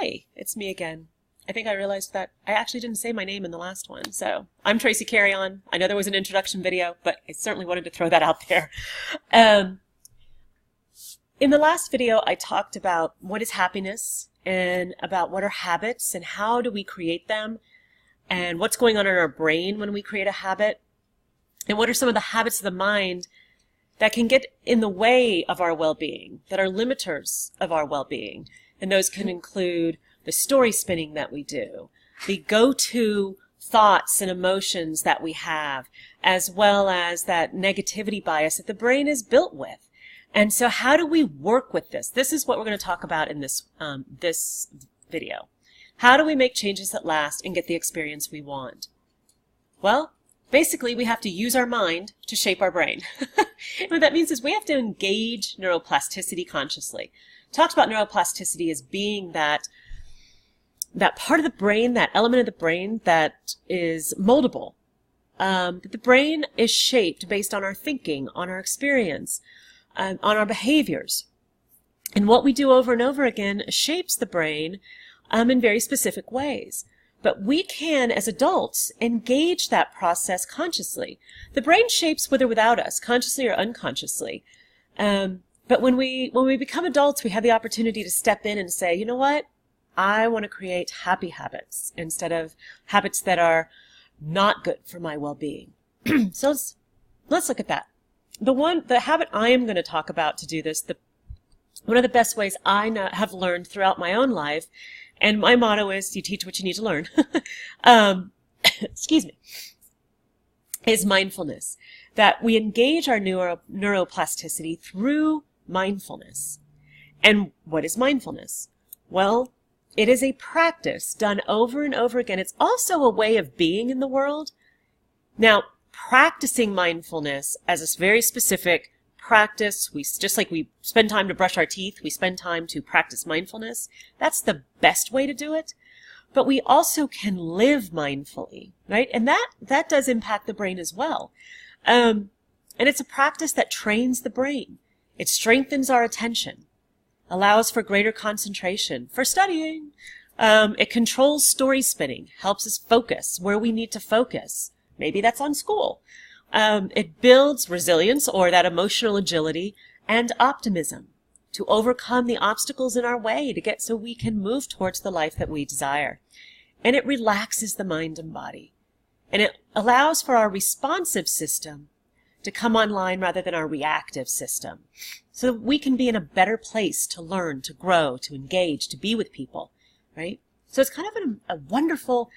Hi, it's me again. I think I realized that I actually didn't say my name in the last one. So I'm Tracy Carry-On. I know there was an introduction video, but I certainly wanted to throw that out there. In the last video, I talked about what is happiness and about what are habits and how do we create them and what's going on in our brain when we create a habit and what are some of the habits of the mind that can get in the way of our well-being, that are limiters of our well-being. And those can include the story spinning that we do, the go-to thoughts and emotions that we have, as well as that negativity bias that the brain is built with. And so how do we work with this? This is what we're going to talk about in this video. How do we make changes that last and get the experience we want? Well, basically, we have to use our mind to shape our brain. What that means is we have to engage neuroplasticity consciously. Talked about neuroplasticity as being that part of the brain, that element of the brain that is moldable. That the brain is shaped based on our thinking, on our experience, on our behaviors. And what we do over and over again shapes the brain in very specific ways. But we can, as adults, engage that process consciously. The brain shapes with or without us, consciously or unconsciously. But when we become adults, we have the opportunity to step in and say, you know what? I want to create happy habits instead of habits that are not good for my well-being. So let's look at that. The habit I am going to talk about to do this, one of the best ways I have learned throughout my own life, and my motto is, you teach what you need to learn, excuse me, is mindfulness. That we engage our neuroplasticity through mindfulness. And what is mindfulness? Well, it is a practice done over and over again. It's also a way of being in the world. Now, practicing mindfulness as a very specific practice, just like we spend time to brush our teeth, we spend time to practice mindfulness. That's the best way to do it. But we also can live mindfully, right? And that does impact the brain as well. And it's a practice that trains the brain. It strengthens our attention, allows for greater concentration for studying. It controls story spinning, helps us focus where we need to focus. Maybe that's on school. It builds resilience, or that emotional agility, and optimism to overcome the obstacles in our way so we can move towards the life that we desire. And it relaxes the mind and body. And it allows for our responsive system to come online rather than our reactive system, so that we can be in a better place to learn, to grow, to engage, to be with people, right? So it's kind of a wonderful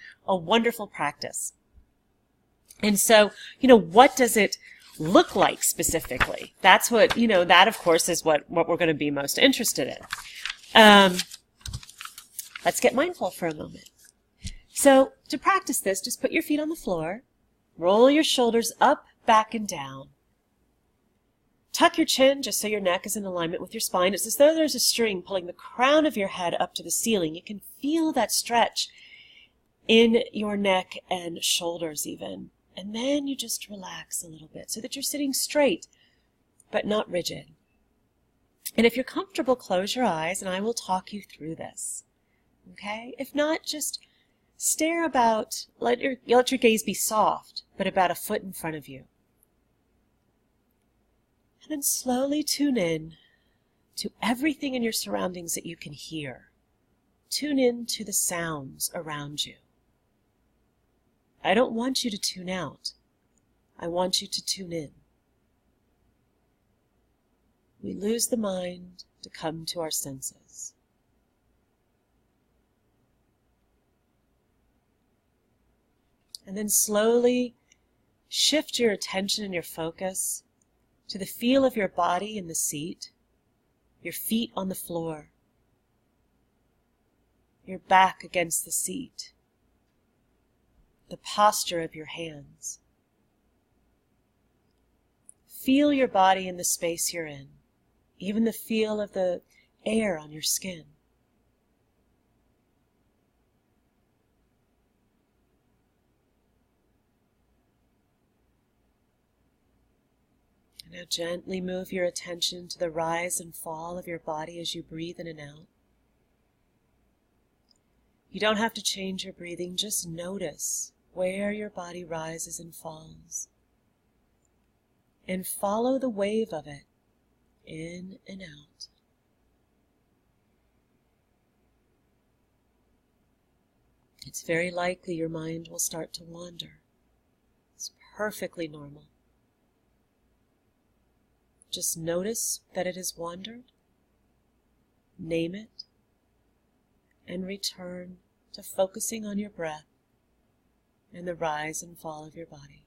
practice. And so, what does it look like specifically? That's what, that of course is what we're going to be most interested in. Let's get mindful for a moment. So to practice this, just put your feet on the floor, roll your shoulders up, back, and down. Tuck your chin just so your neck is in alignment with your spine. It's as though there's a string pulling the crown of your head up to the ceiling. You can feel that stretch in your neck and shoulders even. And then you just relax a little bit so that you're sitting straight, but not rigid. And if you're comfortable, close your eyes and I will talk you through this. Okay? If not, just stare about, let your gaze be soft, but about a foot in front of you. And then slowly tune in to everything in your surroundings that you can hear. Tune in to the sounds around you. I don't want you to tune out. I want you to tune in. We lose the mind to come to our senses. And then slowly shift your attention and your focus to the feel of your body in the seat, your feet on the floor, your back against the seat, the posture of your hands. Feel your body in the space you're in, even the feel of the air on your skin. Now gently move your attention to the rise and fall of your body as you breathe in and out. You don't have to change your breathing, just notice where your body rises and falls. And follow the wave of it, in and out. It's very likely your mind will start to wander. It's perfectly normal. Just notice that it has wandered, name it, and return to focusing on your breath and the rise and fall of your body.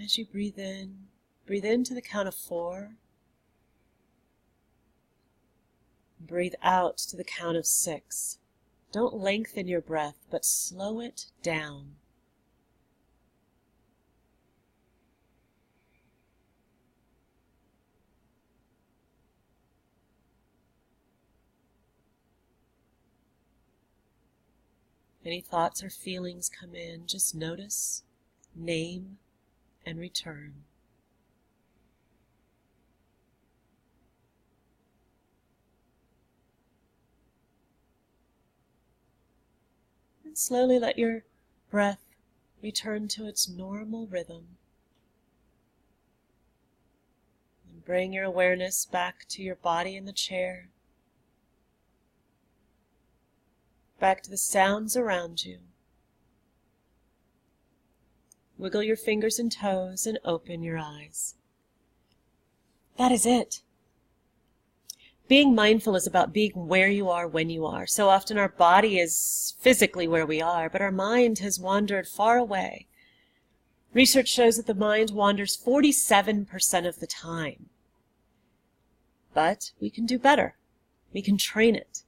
As you breathe in to the count of 4. Breathe out to the count of 6. Don't lengthen your breath, but slow it down. Any thoughts or feelings come in, just notice, name, and return. And slowly let your breath return to its normal rhythm. And bring your awareness back to your body in the chair, back to the sounds around you. Wiggle your fingers and toes and open your eyes. That is it. Being mindful is about being where you are when you are. So often our body is physically where we are, but our mind has wandered far away. Research shows that the mind wanders 47% of the time. But we can do better. We can train it.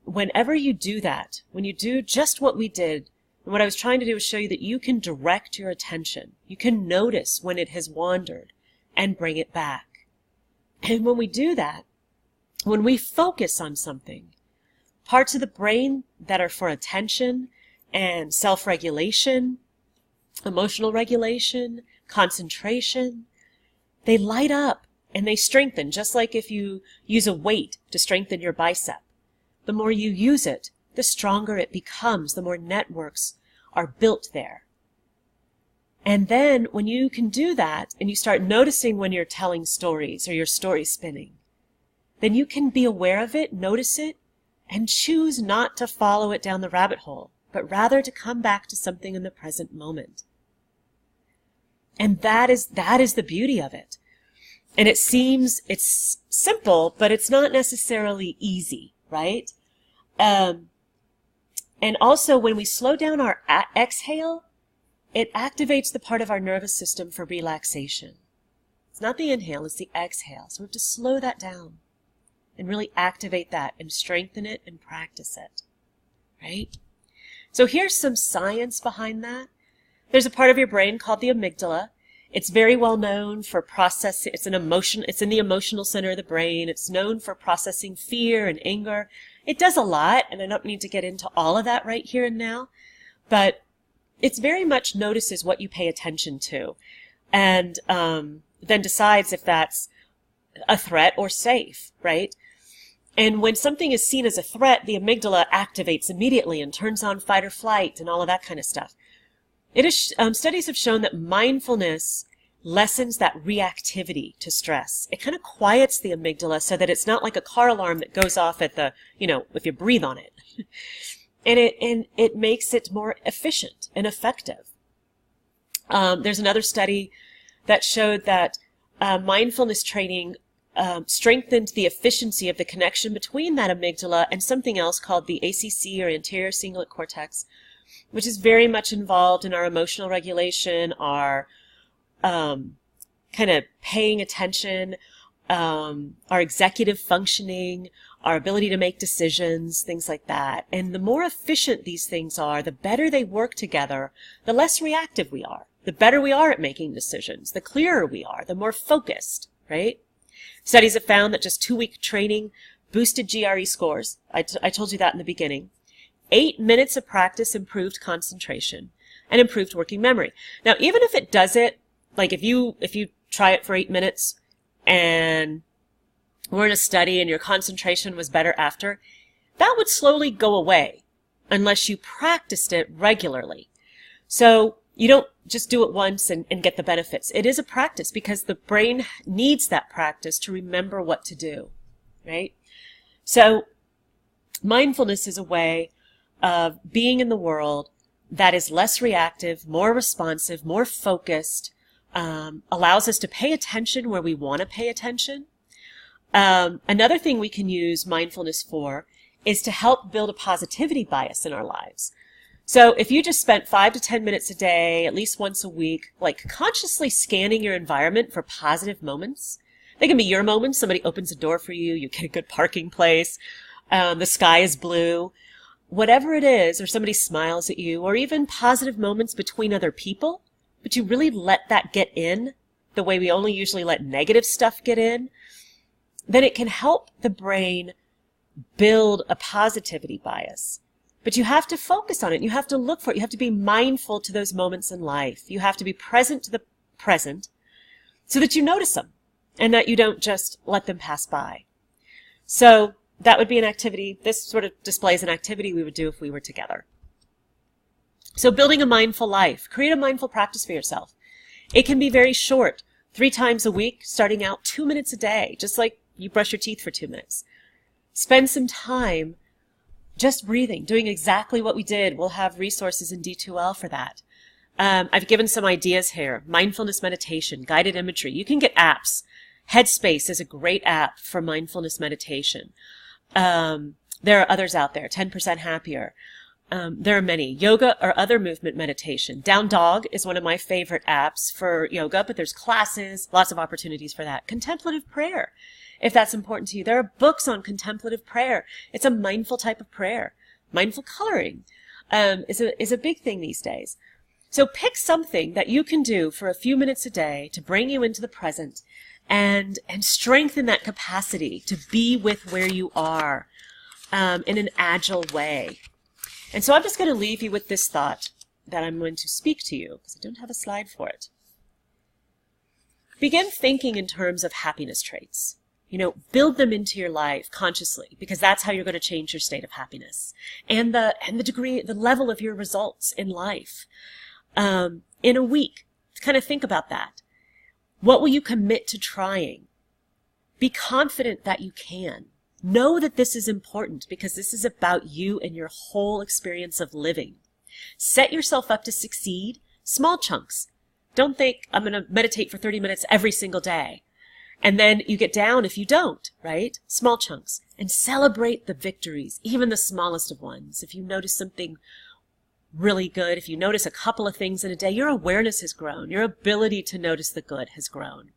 Whenever you do that, when you do just what we did, and what I was trying to do was show you that you can direct your attention. You can notice when it has wandered and bring it back. And when we do that, when we focus on something, parts of the brain that are for attention and self-regulation, emotional regulation, concentration, they light up and they strengthen, just like if you use a weight to strengthen your bicep. The more you use it, the stronger it becomes, the more networks are built there. And then when you can do that and you start noticing when you're telling stories or your story spinning, then you can be aware of it, notice it, and choose not to follow it down the rabbit hole, but rather to come back to something in the present moment. And that is the beauty of it. And it seems it's simple, but it's not necessarily easy, right? And also, when we slow down our exhale, it activates the part of our nervous system for relaxation. It's not the inhale, it's the exhale. So we have to slow that down and really activate that and strengthen it and practice it, right? So here's some science behind that. There's a part of your brain called the amygdala. It's very well known for processing, it's in the emotional center of the brain. It's known for processing fear and anger. It does a lot, and I don't need to get into all of that right here and now, but it's very much notices what you pay attention to, and then decides if that's a threat or safe, right? And when something is seen as a threat, the amygdala activates immediately and turns on fight or flight and all of that kind of stuff. Studies have shown that mindfulness lessens that reactivity to stress. It kind of quiets the amygdala so that it's not like a car alarm that goes off at the, if you breathe on it. And it makes it more efficient and effective. There's another study that showed that mindfulness training strengthened the efficiency of the connection between that amygdala and something else called the ACC, or anterior cingulate cortex, which is very much involved in our emotional regulation, our kind of paying attention, our executive functioning, our ability to make decisions, things like that. And the more efficient these things are, the better they work together, the less reactive we are, the better we are at making decisions, the clearer we are, the more focused, right? Studies have found that just 2-week training boosted GRE scores. I told you that in the beginning. 8 minutes of practice improved concentration and improved working memory. Now, even if it does it, like if you try it for 8 minutes and we're in a study and your concentration was better after, that would slowly go away unless you practiced it regularly. So you don't just do it once and get the benefits. It is a practice because the brain needs that practice to remember what to do, right? So mindfulness is a way of being in the world that is less reactive, more responsive, more focused, allows us to pay attention where we want to pay attention. Another thing we can use mindfulness for is to help build a positivity bias in our lives. So if you just spent 5 to 10 minutes a day, at least once a week, like consciously scanning your environment for positive moments, they can be your moments. Somebody opens a door for you, you get a good parking place, the sky is blue, whatever it is, or somebody smiles at you, or even positive moments between other people, but you really let that get in the way we only usually let negative stuff get in, then it can help the brain build a positivity bias. But you have to focus on it. You have to look for it. You have to be mindful to those moments in life. You have to be present to the present so that you notice them and that you don't just let them pass by. So that would be an activity. This sort of displays an activity we would do if we were together. So building a mindful life. Create a mindful practice for yourself. It can be very short, 3 times a week, starting out 2 minutes a day, just like you brush your teeth for 2 minutes. Spend some time just breathing, doing exactly what we did. We'll have resources in D2L for that. I've given some ideas here. Mindfulness meditation, guided imagery. You can get apps. Headspace is a great app for mindfulness meditation. There are others out there, 10% Happier. There are many. Yoga or other movement meditation. Down Dog is one of my favorite apps for yoga, but there's classes, lots of opportunities for that. Contemplative prayer, if that's important to you. There are books on contemplative prayer. It's a mindful type of prayer. Mindful coloring is a big thing these days. So pick something that you can do for a few minutes a day to bring you into the present and strengthen that capacity to be with where you are in an agile way. And so I'm just going to leave you with this thought that I'm going to speak to you because I don't have a slide for it. Begin thinking in terms of happiness traits. Build them into your life consciously, because that's how you're going to change your state of happiness and the degree, the level of your results in life. In a week, kind of think about that. What will you commit to trying? Be confident that you can. Know that this is important because this is about you and your whole experience of living. Set yourself up to succeed. Small chunks. Don't think I'm going to meditate for 30 minutes every single day. And then you get down if you don't, right? Small chunks. And celebrate the victories, even the smallest of ones. If you notice something really good, if you notice a couple of things in a day, your awareness has grown. Your ability to notice the good has grown.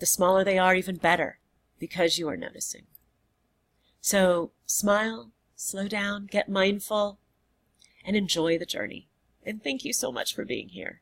The smaller they are, even better, because you are noticing. So smile, slow down, get mindful, and enjoy the journey. And thank you so much for being here.